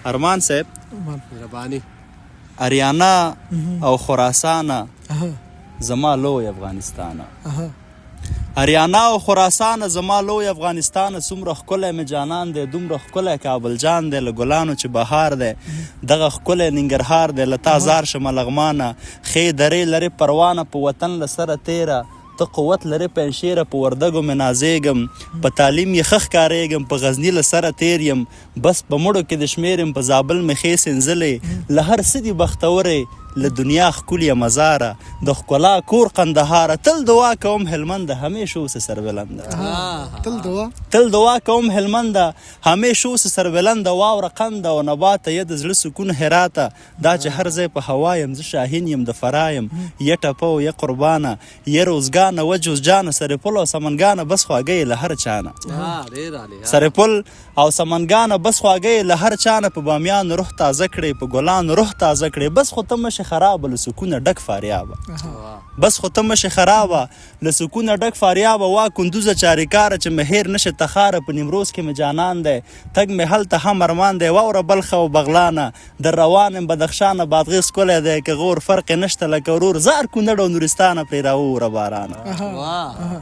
ارمان صاحب مهرباني اریانا او خراسان زما لوی افغانستان. اریانا او خراسان زما لوی افغانستان. څومره ښکلی مې جانان دی، دومره ښکلی کابل جان دی. له ګلانو چې بهار دی، دغه ښکلی ننګرهار دی. له تا زار شمه لغمانه، ښې درې لرې پروانه په وطن له سره تیره. ته قوت لرې پنشیره، په وردګو مې نازېږم، په تعلیم یې ښه ښکارېږم، په غزني له سره تیر یم، بس په مړو کې د شمېرم، په زابل مې ښې سنځلې. له هر څه دي بختورې، له دنیا ښکلې مزاره، د ښکلا کور قندهاره. تل دعا کوم هلمند همیش اوسه سربلنده. تل دعا کوم هلمند همیش اوسه سربلنده. واوره قنده او نباته، یه د زړه سکون هراته. دا چې هر ځای په هوا یم، زه شاهین یم د فرایم. یه ټپه او یه قربانه، یه روزګانه و جوزجانه. سرپل او سمنګانه بس خواږی له هر چانه. سرپل او سمنګانه بس خواږی له هر چانه. په بامیان روح تازه کړې، په ګلان روح تازه کړې. بس خو ته مشه خرابه له سکونه ډک فاریابه. بس خو ته مشه خرابه له سکونه ډک فاریابه. وا کندوزه چاریکاره چې مهیر نشه تخاره. په نیمروز کې مې جانان دی، تګ مې هلته هم ارمان دی. واوره بلخه او بغلانه، در روانم بدخشانه. بادغیس ښکلی دی که غور، فرق نشته لکه ورور. زار کونړ او نورستانه پرې راووره بارانه.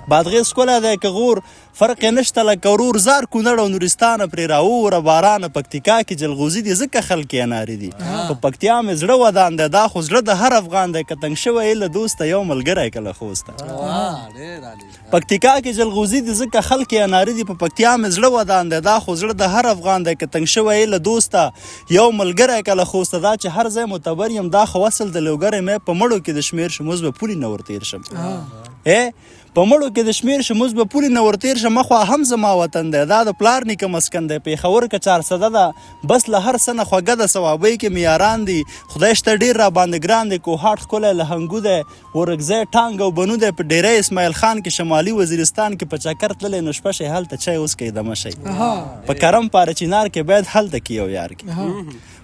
بادغیس ښکلی دی که غور، فرق نشته لکه ورور. زار کونړ او نورستانه پرې راووره بارانه. پکتیکا کې جلغوزي دي ځکه خلک یې اناري دي. په پکتیا مې زړه ودان دی، دا خو زړه د هر افغان دی. که تنګ شوی له دوسته، یو ملګری کله خوسته. پکتیکا کې جلغوزي دي ځکه خلک یې اناري دي. په پکتیا مې زړه ودان دی، دا خو زړه د هر افغان دی. که تنګ شوی له دوسته، یو ملګری کله خوسته. دا چې هر ځای معتبر یم، دا خو اصل د لوګری مې په مړو کې د شمیر شموز به پولې نه ورتیر شم. په مړو کې د شمیر شموز به پولې نه ورتیر شم. خو هم زما وطن دی، دا د پلار نیکه مسکن دی. پېښور که 400 ده، بس له هر څه نه خوږه ده. ثوابۍ کې مې یاران دي، خدای شته ډېر را باندې ګران دی. کوهاټ ښکلی لهنګو دی، ورکزی ټانګ او بنو دی. په ډیری اسماعیل خان کې شمالي وزیرستان کې په چکر تللی، نو شپه شئ هلته چای وڅکئ دمه شئ. په کرم پاره چینار کې باید هلته کې یو یار کې.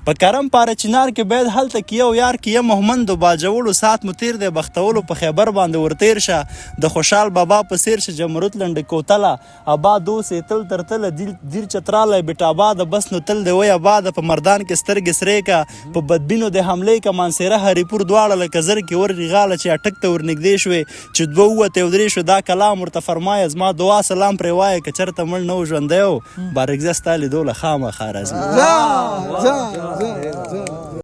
په کرم پاره چینار کې باید هلته کې یو یار کې. یم محمد و باجوړو سات مو تیر دی، بختولو په خیبر باندې ورتیر شه. د خوشحال بابا په سیر شه، جمرود لنډ کوتله ابا دوسې تل تر تله. دیر چترالی بیټ آباد، بس نو تل دی وی آباد. په مردان کې سترګې سرې کا، په بدبینو د حملې کا. مانسیره هریپور دواړه لکه زر کې ور رغاله. چې اټک ته ورنږدې شوې، چې دوه ووتې او درې شوې. دا کلام ورته فرمایه، زما دعا سلام پرې وایه. که چېرته مړ نه و ژوندی و، بارګزی ستا لیدو له خامخا راځي.